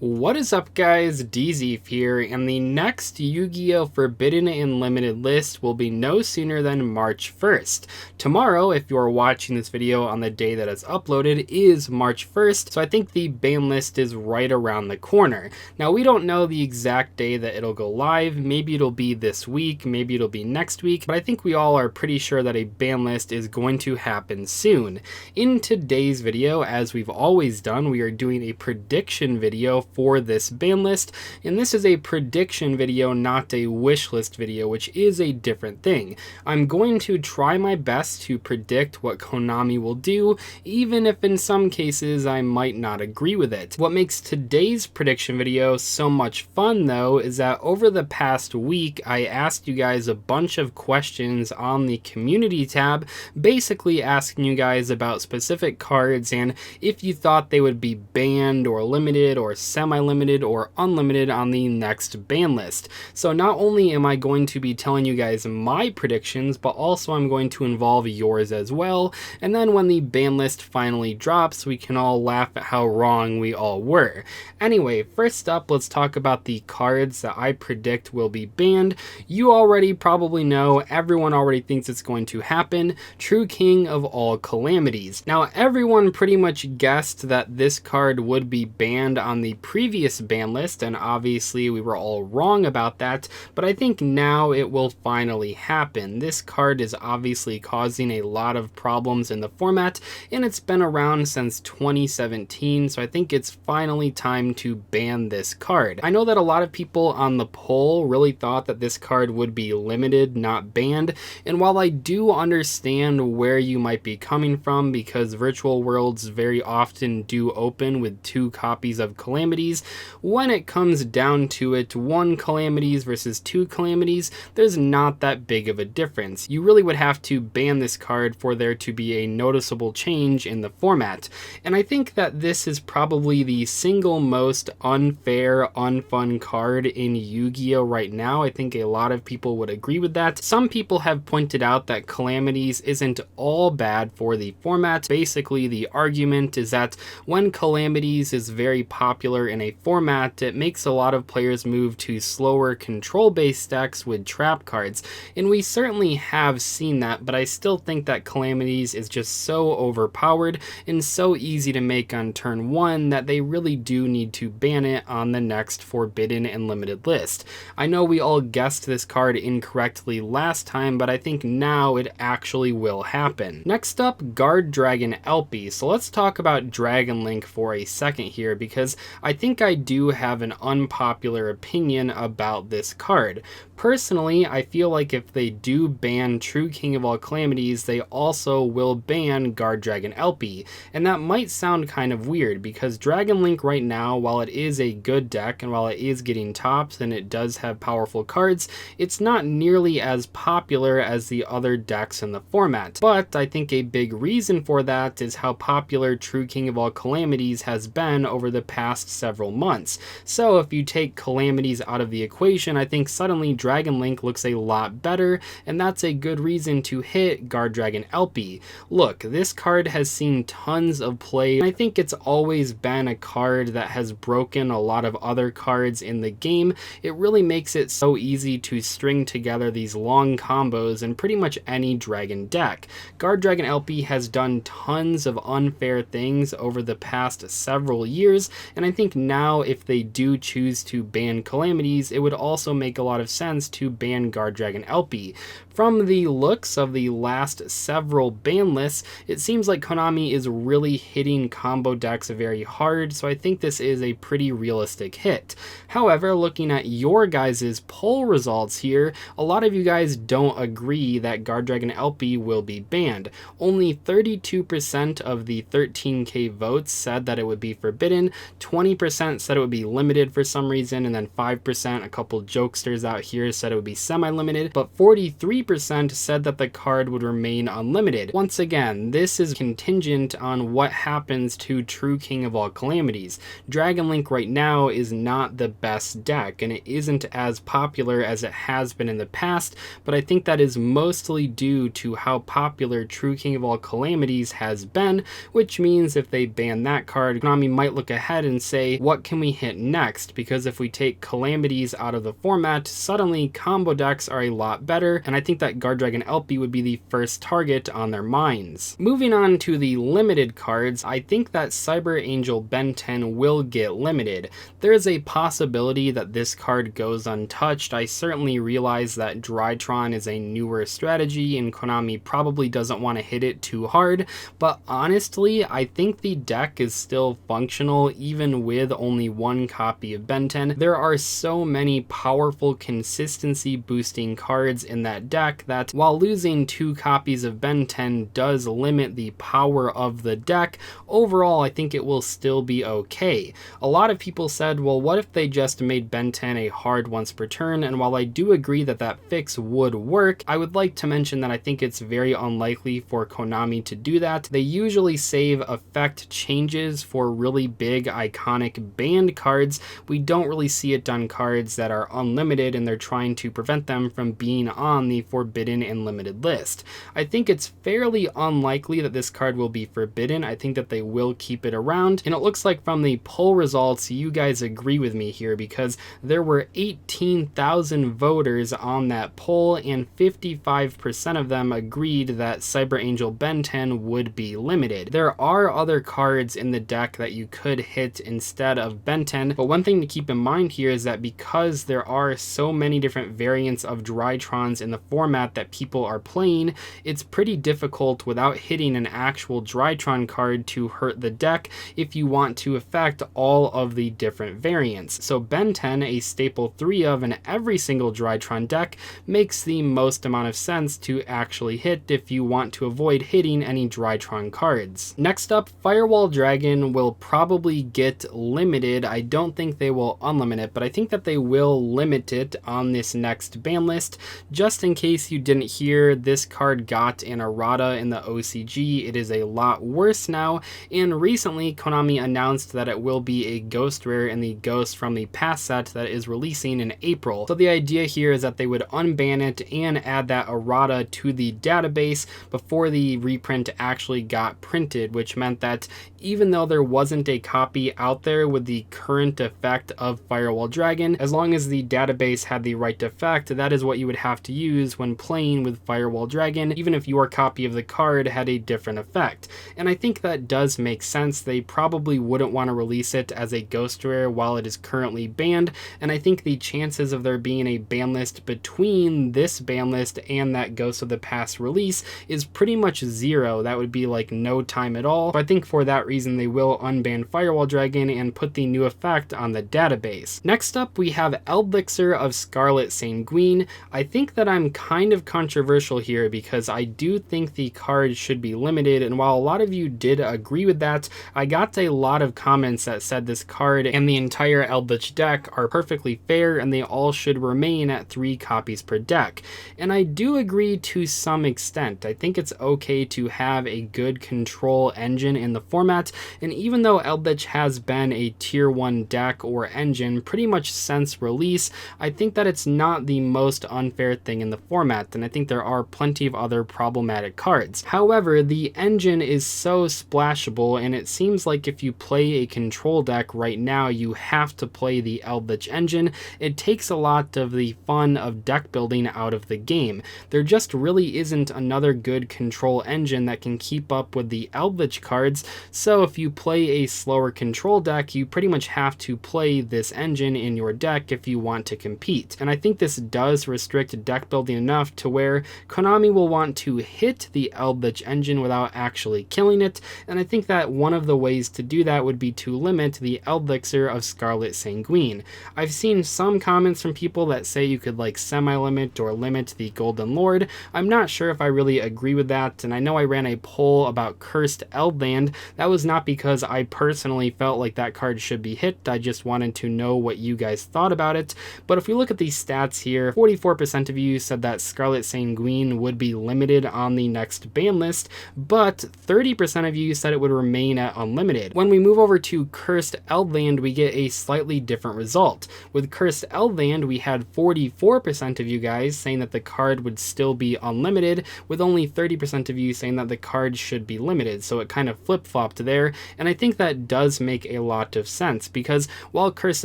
What is up, guys? Dzeeff here, and the next Yu-Gi-Oh! Forbidden and Limited list will be no sooner than March 1st. Tomorrow, if you are watching this video on the day that it's uploaded, is March 1st, so I think the ban list is right around the corner. Now, we don't know the exact day that it'll go live. Maybe it'll be this week, maybe it'll be next week, but I think we all are pretty sure that a ban list is going to happen soon. In today's video, as we've always done, we are doing a prediction video for this ban list, and this is a prediction video, not a wish list video, which is a different thing. I'm going to try my best to predict what Konami will do, even if in some cases I might not agree with it. What makes today's prediction video so much fun though is that over the past week I asked you guys a bunch of questions on the community tab, basically asking you guys about specific cards and if you thought they would be banned or limited or semi-limited or unlimited on the next ban list. So not only am I going to be telling you guys my predictions, but also I'm going to involve yours as well, and then when the ban list finally drops, we can all laugh at how wrong we all were. Anyway, first up, let's talk about the cards that I predict will be banned. You already probably know, everyone already thinks it's going to happen, True King of all Calamities. Now, everyone pretty much guessed that this card would be banned on the previous ban list, and obviously we were all wrong about that, but I think now it will finally happen. This card is obviously causing a lot of problems in the format, and it's been around since 2017, so I think it's finally time to ban this card. I know that a lot of people on the poll really thought that this card would be limited, not banned, and while I do understand where you might be coming from, because virtual worlds very often do open with 2 copies of Calamities, when it comes down to it, 1 Calamities versus 2 Calamities, there's not that big of a difference. You really would have to ban this card for there to be a noticeable change in the format. And I think that this is probably the single most unfair, unfun card in Yu-Gi-Oh! Right now. I think a lot of people would agree with that. Some people have pointed out that Calamities isn't all bad for the format. Basically, the argument is that when Calamities is very popular in a format, it makes a lot of players move to slower control-based decks with trap cards, and we certainly have seen that, but I still think that Calamities is just so overpowered and so easy to make on turn 1 that they really do need to ban it on the next Forbidden and Limited list. I know we all guessed this card incorrectly last time, but I think now it actually will happen. Next up, Guard Dragon Elbitch. So let's talk about Dragon Link for a second here, because I think I do have an unpopular opinion about this card. Personally, I feel like if they do ban True King of all Calamities, they also will ban Guard Dragon Elbitch, and that might sound kind of weird because Dragon Link right now, while it is a good deck and while it is getting tops and it does have powerful cards, it's not nearly as popular as the other decks in the format. But I think a big reason for that is how popular True King of all Calamities has been over the past several months. So if you take Calamities out of the equation, I think suddenly Dragon Link looks a lot better, and that's a good reason to hit Guard Dragon Elbitch. Look, this card has seen tons of play, and I think it's always been a card that has broken a lot of other cards in the game. It really makes it so easy to string together these long combos in pretty much any dragon deck. Guard Dragon Elbitch has done tons of unfair things over the past several years, and I think now if they do choose to ban Calamities, it would also make a lot of sense to ban Guard Dragon Elbitch. From the looks of the last several ban lists, it seems like Konami is really hitting combo decks very hard, so I think this is a pretty realistic hit. However, looking at your guys' poll results here, a lot of you guys don't agree that Guard Dragon Elbitch will be banned. Only 32% of the 13k votes said that it would be forbidden, 20% said it would be limited for some reason, and then 5%, a couple jokesters out here, here said it would be semi-limited, but 43% said that the card would remain unlimited. Once again, this is contingent on what happens to True King of all Calamities. Dragon Link right now is not the best deck, and it isn't as popular as it has been in the past, but I think that is mostly due to how popular True King of all Calamities has been, which means if they ban that card, Konami might look ahead and say, what can we hit next? Because if we take Calamities out of the format, suddenly combo decks are a lot better, and I think that Guard Dragon Elbitch would be the first target on their minds. Moving on to the limited cards, I think that Cyber Angel Ben 10 will get limited. There is a possibility that this card goes untouched. I certainly realize that Drytron is a newer strategy and Konami probably doesn't want to hit it too hard, but honestly, I think the deck is still functional even with only one copy of Ben 10. There are so many powerful consistency boosting cards in that deck that while losing 2 copies of Ben 10 does limit the power of the deck, overall I think it will still be okay. A lot of people said, well, what if they just made Ben 10 a hard once per turn? And while I do agree that that fix would work, I would like to mention that I think it's very unlikely for Konami to do that. They usually save effect changes for really big iconic banned cards. We don't really see it done cards that are unlimited and they're trying to prevent them from being on the forbidden and limited list. I think it's fairly unlikely that this card will be forbidden. I think that they will keep it around, and it looks like from the poll results you guys agree with me here because there were 18,000 voters on that poll and 55% of them agreed that Cyber Angel Ben 10 would be limited. There are other cards in the deck that you could hit instead of Ben 10, but one thing to keep in mind here is that because there are so many different variants of Drytrons in the format that people are playing, it's pretty difficult without hitting an actual Drytron card to hurt the deck if you want to affect all of the different variants. So Ben 10, a staple 3 of in every single Drytron deck, makes the most amount of sense to actually hit if you want to avoid hitting any Drytron cards. Next up, Firewall Dragon will probably get limited. I don't think they will unlimit it, but I think that they will limit it on this next ban list. Just in case you didn't hear, this card got an errata in the OCG. It is a lot worse now, and recently Konami announced that it will be a ghost rare in the Ghost from the Past set that is releasing in April. So the idea here is that they would unban it and add that errata to the database before the reprint actually got printed, which meant that even though there wasn't a copy out there with the current effect of Firewall Dragon, as long as the database had the right effect, that is what you would have to use when playing with Firewall Dragon, even if your copy of the card had a different effect. And I think that does make sense. They probably wouldn't want to release it as a ghost rare while it is currently banned, and I think the chances of there being a ban list between this ban list and that Ghost of the Past release is pretty much 0. That would be like no time at all. So I think for that reason they will unban Firewall Dragon and put the new effect on the database. Next up we have Elbitch of Scarlet Sanguine. I think that I'm kind of controversial here because I do think the card should be limited, and while a lot of you did agree with that, I got a lot of comments that said this card and the entire Elbitch deck are perfectly fair and they all should remain at 3 copies per deck. And I do agree to some extent. I think it's okay to have a good control engine in the format, and even though Elbitch has been a tier 1 deck or engine pretty much since release, I think that it's not the most unfair thing in the format, and I think there are plenty of other problematic cards. However, the engine is so splashable, and it seems like if you play a control deck right now, you have to play the Elbitch engine. It takes a lot of the fun of deck building out of the game. There just really isn't another good control engine that can keep up with the Elbitch cards, so if you play a slower control deck, you pretty much have to play this engine in your deck if you want to compete. And I think this does restrict deck building enough to where Konami will want to hit the Elbitch engine without actually killing it, and I think that one of the ways to do that would be to limit the Elbitch of Scarlet Sanguine. I've seen some comments from people that say you could like semi-limit or limit the Golden Lord. I'm not sure if I really agree with that, and I know I ran a poll about Cursed Eldland. That was not because I personally felt like that card should be hit. I just wanted to know what you guys thought about it. But if we look at the stats here, 44% of you said that Scarlet Sanguine would be limited on the next ban list, but 30% of you said it would remain at unlimited. When we move over to Cursed Eldland, we get a slightly different result. With Cursed Eldland, we had 44% of you guys saying that the card would still be unlimited, with only 30% of you saying that the card should be limited. So it kind of flip-flopped there, and I think that does make a lot of sense, because while Cursed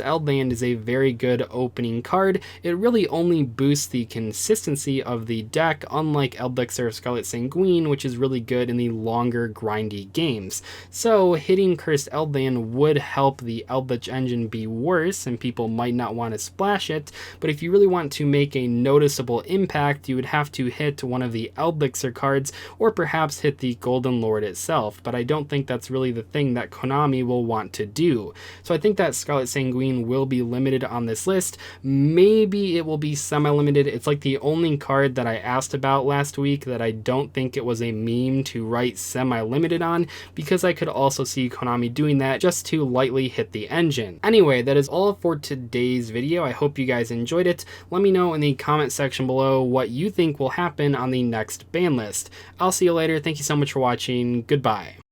Eldland is a very good opening card, it really only boosts the consistency of the deck, unlike Elbitch or Scarlet Sanguine, which is really good in the longer grindy games. So hitting Cursed Eldland would help the Elbitch engine be worse, and people might not want to splash it, but if you really want to make a noticeable impact, you would have to hit one of the Elbitcher cards, or perhaps hit the Golden Lord itself, but I don't think that's really the thing that Konami will want to do. So I think that Scarlet Sanguine will be limited on this list. Maybe it will be semi-limited. It's like the only card that I asked about last week that I don't think it was a meme to write semi-limited on, because I could also see Konami doing that just to lightly hit the engine. Anyway, that is all for today's video. I hope you guys enjoyed it. Let me know in the comment section below what you think will happen on the next ban list. I'll see you later. Thank you so much for watching. Goodbye.